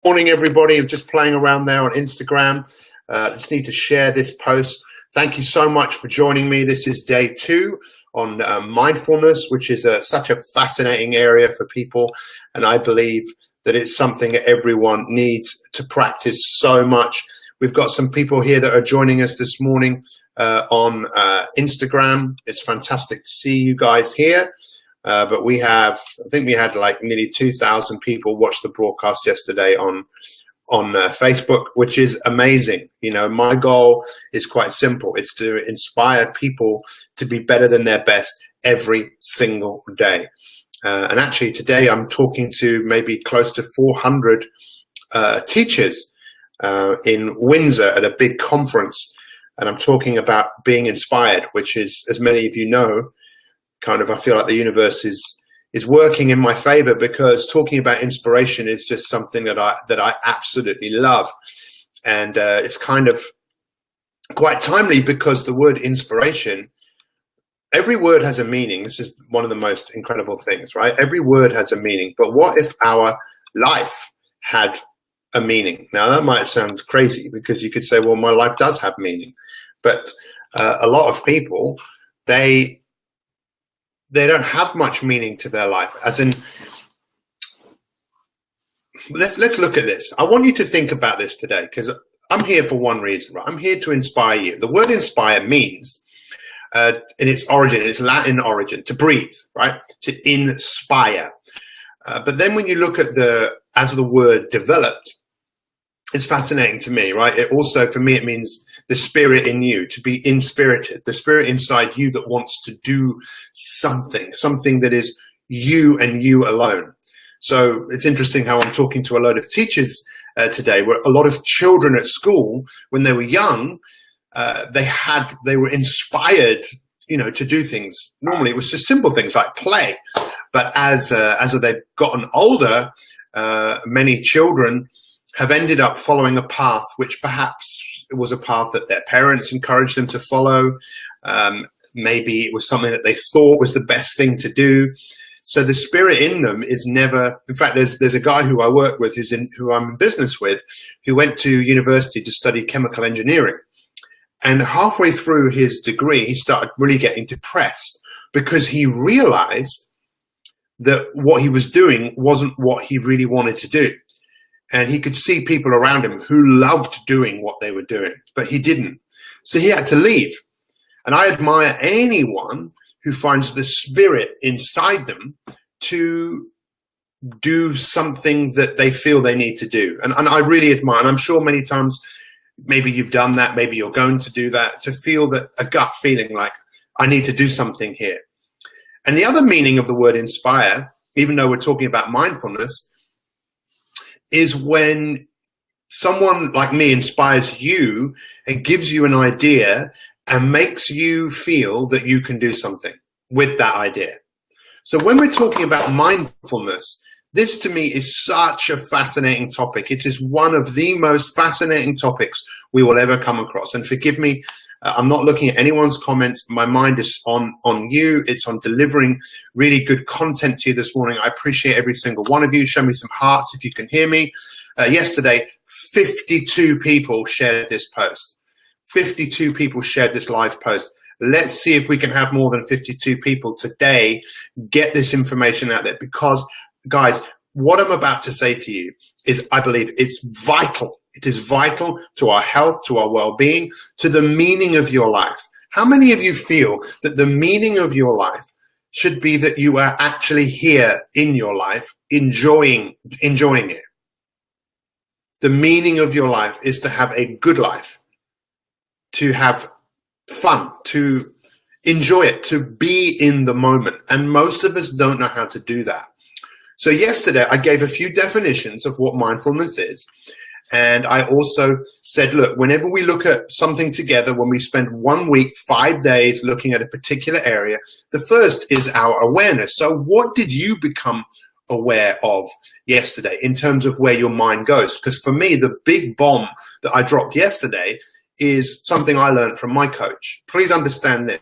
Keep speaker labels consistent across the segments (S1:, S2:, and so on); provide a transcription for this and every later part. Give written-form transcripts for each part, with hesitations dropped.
S1: Morning, everybody. I'm just playing around there on Instagram. Just need to share this post. Thank you so much for joining me. This is day 2 on mindfulness, which is such a fascinating area for people. And I believe that it's something that everyone needs to practice so much. We've got some people here that are joining us this morning on Instagram. It's fantastic to see you guys here. But I think we had like nearly 2,000 people watch the broadcast yesterday on Facebook, which is amazing. You know, my goal is quite simple. It's to inspire people to be better than their best every single day. And actually today I'm talking to maybe close to 400 teachers in Windsor at a big conference. And I'm talking about being inspired, which is, as many of you know, kind of, I feel like the universe is working in my favor, because talking about inspiration is just something that I absolutely love. And it's kind of quite timely, because the word inspiration, every word has a meaning. This is one of the most incredible things, right? Every word has a meaning. But what if our life had a meaning? Now, that might sound crazy, because you could say, well, my life does have meaning. But a lot of people, they don't have much meaning to their life. As in, let's look at this. I want you to think about this today, because I'm here for one reason, right? I'm here to inspire you. The word inspire means, in its origin, its Latin origin, to breathe, right? To inspire. But then when you look at as the word developed, it's fascinating to me, right? It also, for me, it means the spirit in you, to be inspirited, the spirit inside you that wants to do something that is you and you alone. So it's interesting how I'm talking to a load of teachers today, where a lot of children at school, when they were young, they were inspired, you know, to do things. Normally it was just simple things like play. But as they've gotten older, many children have ended up following a path which perhaps it was a path that their parents encouraged them to follow. Maybe it was something that they thought was the best thing to do. So the spirit in them is never, in fact, there's a guy who I work with, who I'm in business with, who went to university to study chemical engineering. And halfway through his degree, he started really getting depressed, because he realized that what he was doing wasn't what he really wanted to do. And he could see people around him who loved doing what they were doing, but he didn't. So he had to leave. And I admire anyone who finds the spirit inside them to do something that they feel they need to do. And I really admire, and I'm sure many times maybe you've done that, maybe you're going to do that, to feel that a gut feeling like, I need to do something here. And the other meaning of the word inspire, even though we're talking about mindfulness, is when someone like me inspires you and gives you an idea and makes you feel that you can do something with that idea. So when we're talking about mindfulness, this to me is such a fascinating topic. It is one of the most fascinating topics we will ever come across. And forgive me, I'm not looking at anyone's comments. My mind is on you. It's on delivering really good content to you this morning. I appreciate every single one of you. Show me some hearts if you can hear me. Yesterday, 52 people shared this post. 52 people shared this live post. Let's see if we can have more than 52 people today get this information out there, because, guys, what I'm about to say to you is, I believe it's vital. It is vital to our health, to our well-being, to the meaning of your life. How many of you feel that the meaning of your life should be that you are actually here in your life, enjoying it? The meaning of your life is to have a good life, to have fun, to enjoy it, to be in the moment. And most of us don't know how to do that. So yesterday I gave a few definitions of what mindfulness is. And I also said, look, whenever we look at something together, when we spend 1 week, 5 days looking at a particular area, the first is our awareness. So what did you become aware of yesterday in terms of where your mind goes? Because for me, the big bomb that I dropped yesterday is something I learned from my coach. Please understand this.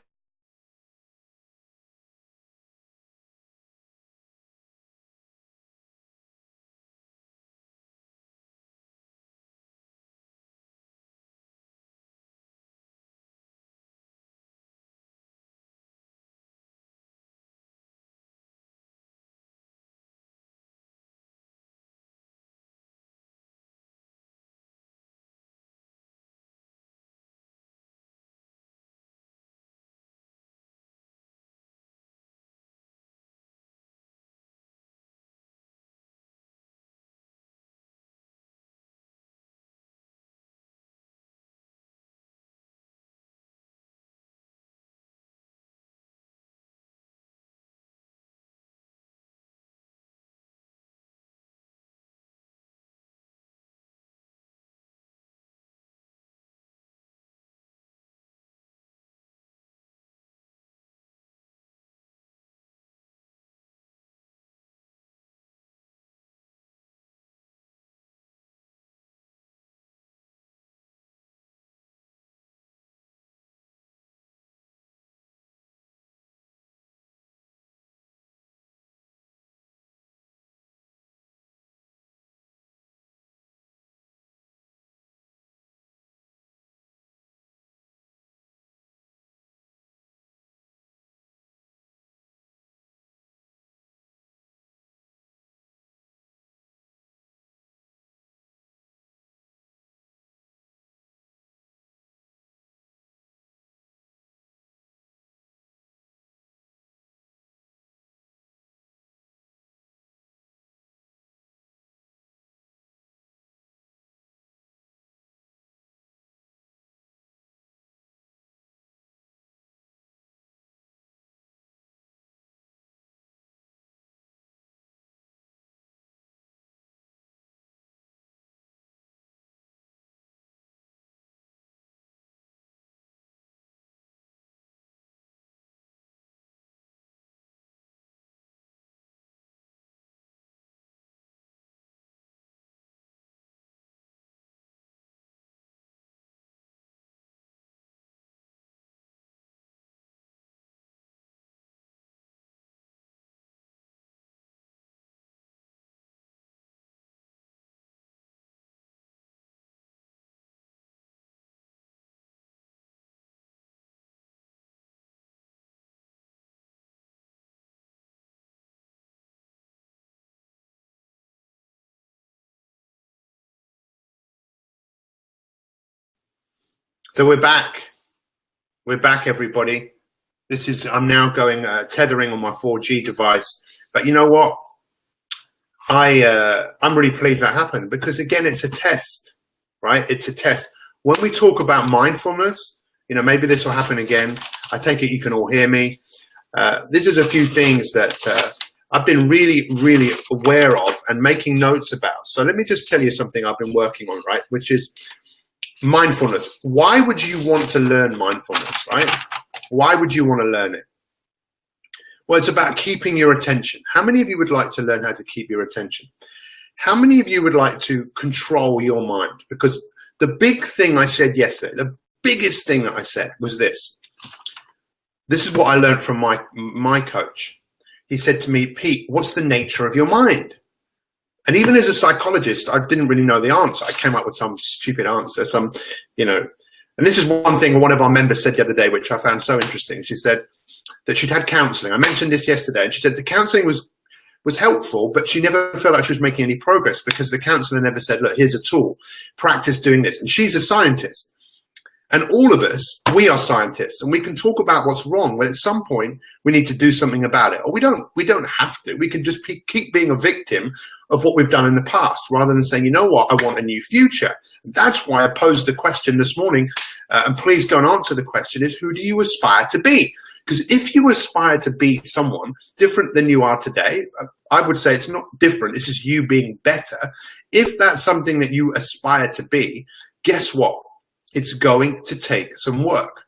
S1: So we're back. We're back, everybody. I'm now going tethering on my 4G device. But you know what? I'm really pleased that happened, because again, it's a test, right? It's a test. When we talk about mindfulness, maybe this will happen again. I take it you can all hear me. This is a few things that I've been really, really aware of and making notes about. So let me just tell you something I've been working on, right? Which is mindfulness. Why would you want to learn mindfulness, right? Why would you want to learn it? Well, it's about keeping your attention. How many of you would like to learn how to keep your attention? How many of you would like to control your mind? Because the big thing I said yesterday, the biggest thing that I said was this. This is what I learned from my coach. He said to me, Pete, what's the nature of your mind? And even as a psychologist, I didn't really know the answer. I came up with some stupid answer, and this is one thing one of our members said the other day, which I found so interesting. She said that she'd had counseling. I mentioned this yesterday, and she said the counseling was helpful, but she never felt like she was making any progress because the counselor never said, look, here's a tool, practice doing this. And she's a scientist. And all of us, we are scientists, and we can talk about what's wrong, but at some point we need to do something about it. Or we don't have to. We can just keep being a victim of what we've done in the past, rather than saying, you know what, I want a new future. That's why I posed the question this morning, and please go and answer the question, is who do you aspire to be? Because if you aspire to be someone different than you are today, I would say it's not different, it's just you being better. If that's something that you aspire to be, guess what? It's going to take some work.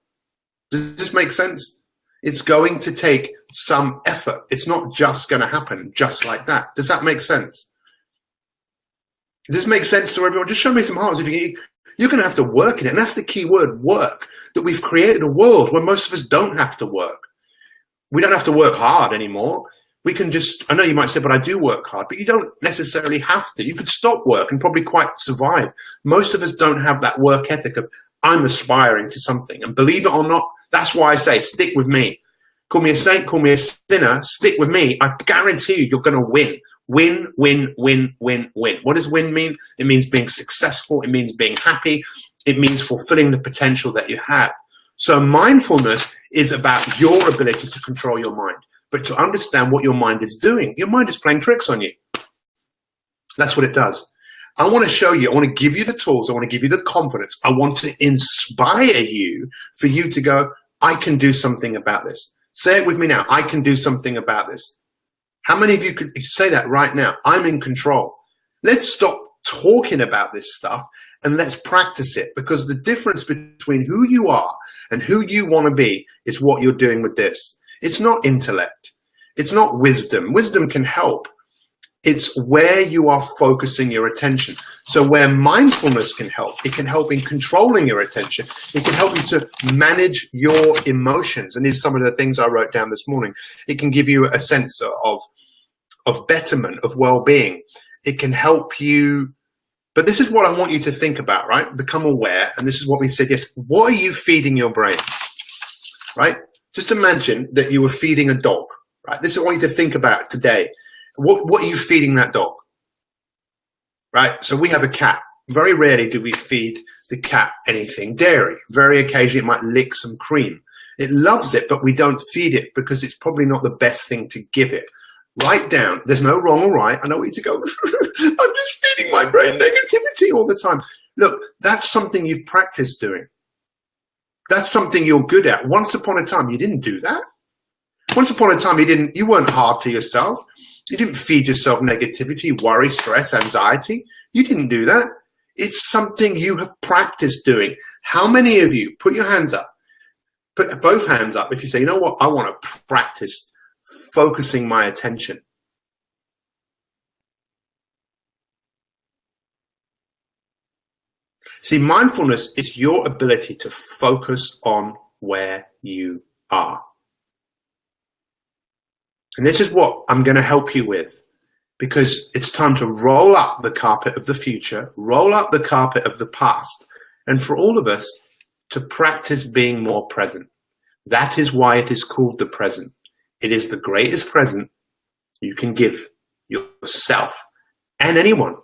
S1: Does this make sense? It's going to take some effort. It's not just going to happen just like that. Does that make sense? Does this make sense to everyone? Just show me some hearts. You're going to have to work in it. And that's the key word, work. That we've created a world where most of us don't have to work. We don't have to work hard anymore. We can just, I know you might say, but I do work hard, but you don't necessarily have to. You could stop work and probably quite survive. Most of us don't have that work ethic of, I'm aspiring to something. And believe it or not, that's why I say, stick with me. Call me a saint, call me a sinner, stick with me. I guarantee you, you're going to win. Win, win, win, win, win. What does win mean? It means being successful. It means being happy. It means fulfilling the potential that you have. So mindfulness is about your ability to control your mind. But to understand what your mind is doing, your mind is playing tricks on you. That's what it does. I want to show you, I want to give you the tools, I want to give you the confidence, I want to inspire you for you to go, I can do something about this. Say it with me now, I can do something about this. How many of you could say that right now? I'm in control. Let's stop talking about this stuff and let's practice it, because the difference between who you are and who you want to be is what you're doing with this. It's not intellect. It's not wisdom. Wisdom can help. It's where you are focusing your attention. So where mindfulness can help, it can help in controlling your attention. It can help you to manage your emotions. And these are some of the things I wrote down this morning. It can give you a sense of betterment, of well-being. It can help you. But this is what I want you to think about, right? Become aware. And this is what we said, yes. What are you feeding your brain, right? Just imagine that you were feeding a dog, right? This is what I want you to think about today. What are you feeding that dog, right? So we have a cat. Very rarely do we feed the cat anything dairy. Very occasionally it might lick some cream. It loves it, but we don't feed it because it's probably not the best thing to give it. Write down, there's no wrong or right. I know where you to go. I'm just feeding my brain negativity all the time. Look, that's something you've practiced doing. That's something you're good at. Once upon a time, you didn't do that. Once upon a time, you weren't hard to yourself. You didn't feed yourself negativity, worry, stress, anxiety. You didn't do that. It's something you have practiced doing. How many of you, put your hands up, put both hands up if you say, you know what, I want to practice focusing my attention. See, mindfulness is your ability to focus on where you are. And this is what I'm going to help you with, because it's time to roll up the carpet of the future, roll up the carpet of the past, and for all of us to practice being more present. That is why it is called the present. It is the greatest present you can give yourself and anyone,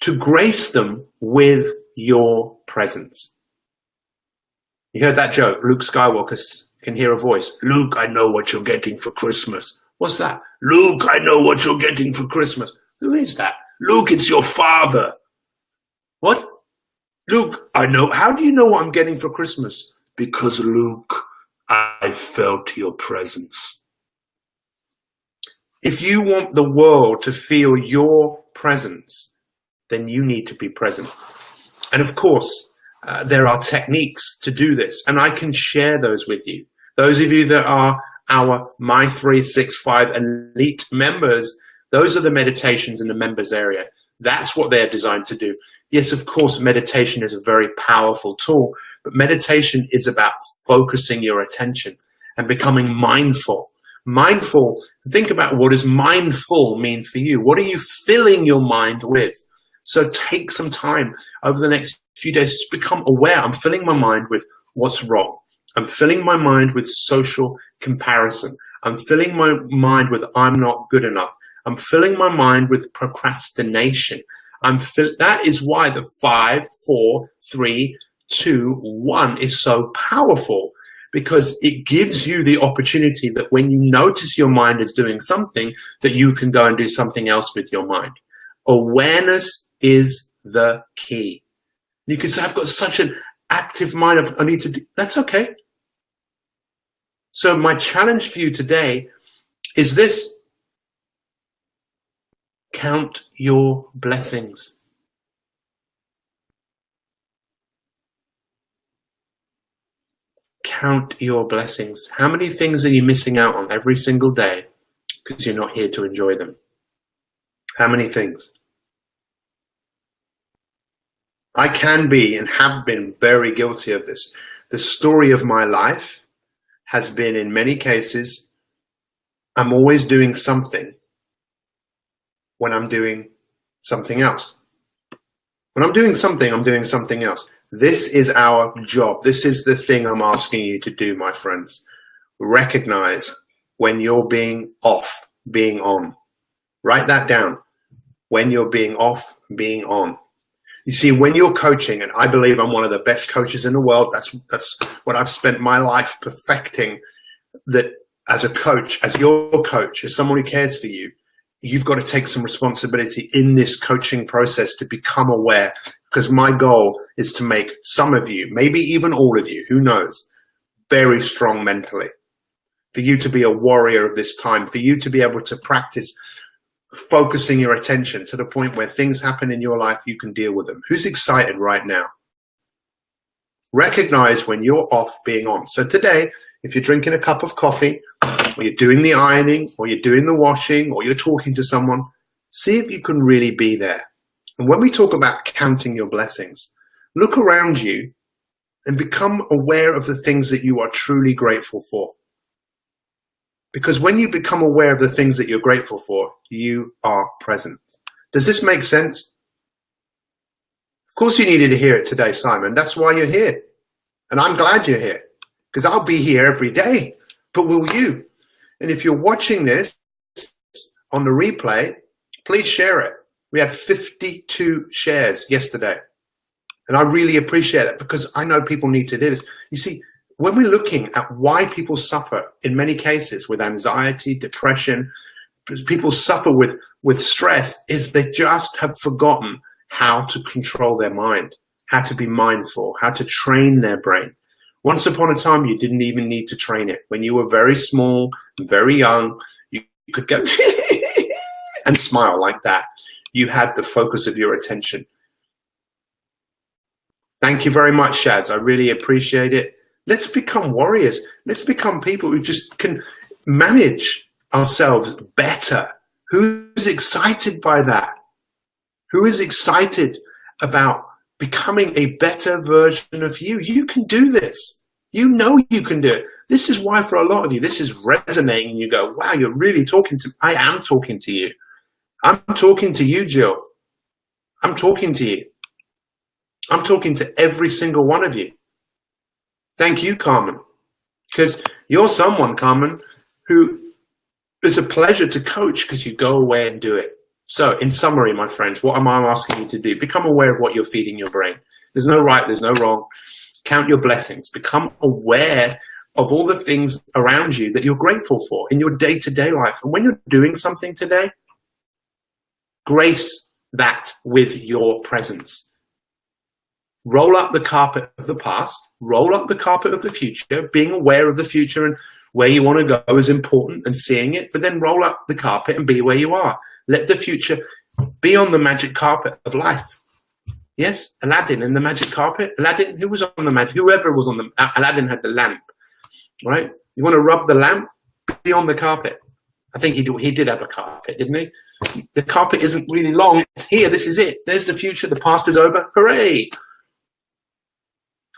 S1: to grace them with your presence. You heard that joke? Luke Skywalker can hear a voice. Luke, I know what you're getting for Christmas. What's that? Luke, I know what you're getting for Christmas. Who is that? Luke, it's your father. What? Luke, I know. How do you know what I'm getting for Christmas? Because, Luke, I felt your presence. If you want the world to feel your presence, then you need to be present. And of course, there are techniques to do this, and I can share those with you. Those of you that are our My365 Elite members, those are the meditations in the members area. That's what they're designed to do. Yes, of course, meditation is a very powerful tool, but meditation is about focusing your attention and becoming mindful. Mindful, think about what does mindful mean for you? What are you filling your mind with? So take some time over the next few days to become aware. I'm filling my mind with what's wrong. I'm filling my mind with social comparison. I'm filling my mind with I'm not good enough. I'm filling my mind with procrastination. That is why the 5, 4, 3, 2, 1 is so powerful, because it gives you the opportunity that when you notice your mind is doing something, that you can go and do something else with your mind. Awareness is the key. You can say, I've got such an active mind, I need to do, that's okay. So my challenge for you today is this. Count your blessings. Count your blessings. How many things are you missing out on every single day because you're not here to enjoy them? How many things? I can be and have been very guilty of this. The story of my life has been, in many cases, I'm always doing something when I'm doing something else. When I'm doing something, I'm doing something else. This is our job. This is the thing I'm asking you to do, my friends. Recognize when you're being off, being on. Write that down. When you're being off, being on. You see, when you're coaching, and I believe I'm one of the best coaches in the world, that's what I've spent my life perfecting, that as a coach, as your coach, as someone who cares for you, you've got to take some responsibility in this coaching process to become aware, because my goal is to make some of you, maybe even all of you, who knows, very strong mentally, for you to be a warrior of this time, for you to be able to practice focusing your attention to the point where things happen in your life, you can deal with them. Who's excited right now? Recognize when you're off, being on. So today, if you're drinking a cup of coffee, or you're doing the ironing, or you're doing the washing, or you're talking to someone, see if you can really be there. And when we talk about counting your blessings, look around you and become aware of the things that you are truly grateful for. Because when you become aware of the things that you're grateful for, you are present. Does this make sense? Of course you needed to hear it today, Simon. That's why you're here. And I'm glad you're here, because I'll be here every day. But will you? And if you're watching this on the replay, please share it. We had 52 shares yesterday. And I really appreciate that, because I know people need to do this. You see, when we're looking at why people suffer in many cases with anxiety, depression, people suffer with stress, is they just have forgotten how to control their mind, how to be mindful, how to train their brain. Once upon a time, you didn't even need to train it. When you were very small, very young, you could go and smile like that. You had the focus of your attention. Thank you very much, Shaz. I really appreciate it. Let's become warriors. Let's become people who just can manage ourselves better. Who's excited by that? Who is excited about becoming a better version of you? You can do this. You know you can do it. This is why for a lot of you, this is resonating. You go, wow, you're really talking to me. I am talking to you. I'm talking to you, Jill. I'm talking to you. I'm talking to every single one of you. Thank you, Carmen, because you're someone, Carmen, who is a pleasure to coach, because you go away and do it. So in summary, my friends, what am I asking you to do? Become aware of what you're feeding your brain. There's no right, there's no wrong. Count your blessings. Become aware of all the things around you that you're grateful for in your day-to-day life. And when you're doing something today, grace that with your presence. Roll up the carpet of the past, roll up the carpet of the future. Being aware of the future and where you want to go is important, and seeing it, but then roll up the carpet and be where you are. Let the future be on the magic carpet of life. Yes, Aladdin in the magic carpet. Aladdin, who was on the magic? Whoever was on the, Aladdin had the lamp, right? You want to rub the lamp? Be on the carpet. I think he did have a carpet, didn't he? The carpet isn't really long. It's here. This is it. There's the future. The past is over. Hooray!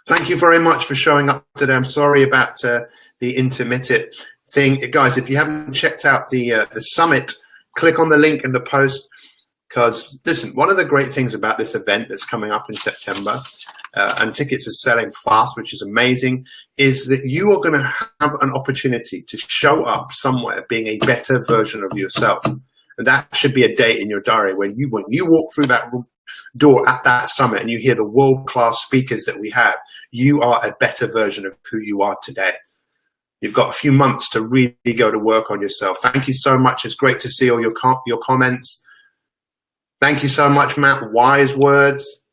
S1: Thank you very much for showing up today. I'm sorry about the intermittent thing. Guys, if you haven't checked out the summit, click on the link in the post. Because, listen, one of the great things about this event that's coming up in September, and tickets are selling fast, which is amazing, is that you are going to have an opportunity to show up somewhere being a better version of yourself. And that should be a date in your diary when you walk through that door at that summit and you hear the world-class speakers that we have, you are a better version of who you are today. You've got a few months to really go to work on yourself. Thank you so much. It's great to see all your comments. Thank you so much, Matt. Wise words.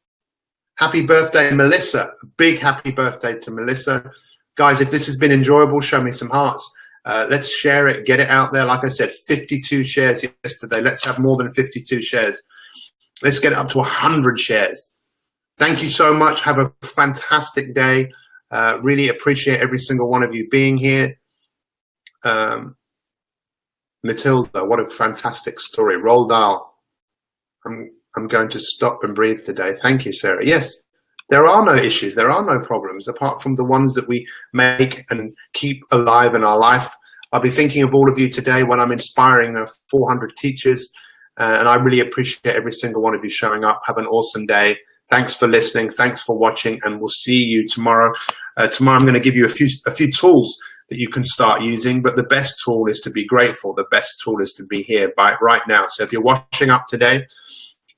S1: Happy birthday, Melissa. A big happy birthday to Melissa. Guys, if this has been enjoyable, show me some hearts. Let's share it, get it out there. Like I said, 52 shares yesterday. Let's have more than 52 shares. Let's get it up to 100 shares. Thank you so much. Have a fantastic day. Really appreciate every single one of you being here. Matilda, what a fantastic story. Roald Dahl. I'm going to stop and breathe today. Thank you, Sarah. Yes, there are no issues. There are no problems apart from the ones that we make and keep alive in our life. I'll be thinking of all of you today when I'm inspiring 400 teachers. And I really appreciate every single one of you showing up. Have an awesome day. Thanks for listening. Thanks for watching. And we'll see you tomorrow. Tomorrow I'm going to give you a few tools that you can start using. But the best tool is to be grateful. The best tool is to be here right now. So if you're washing up today,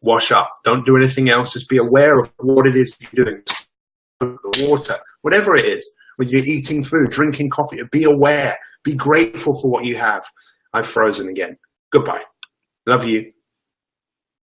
S1: wash up. Don't do anything else. Just be aware of what it is you're doing. The water, whatever it is. When you're eating food, drinking coffee, be aware. Be grateful for what you have. I've frozen again. Goodbye. Love you.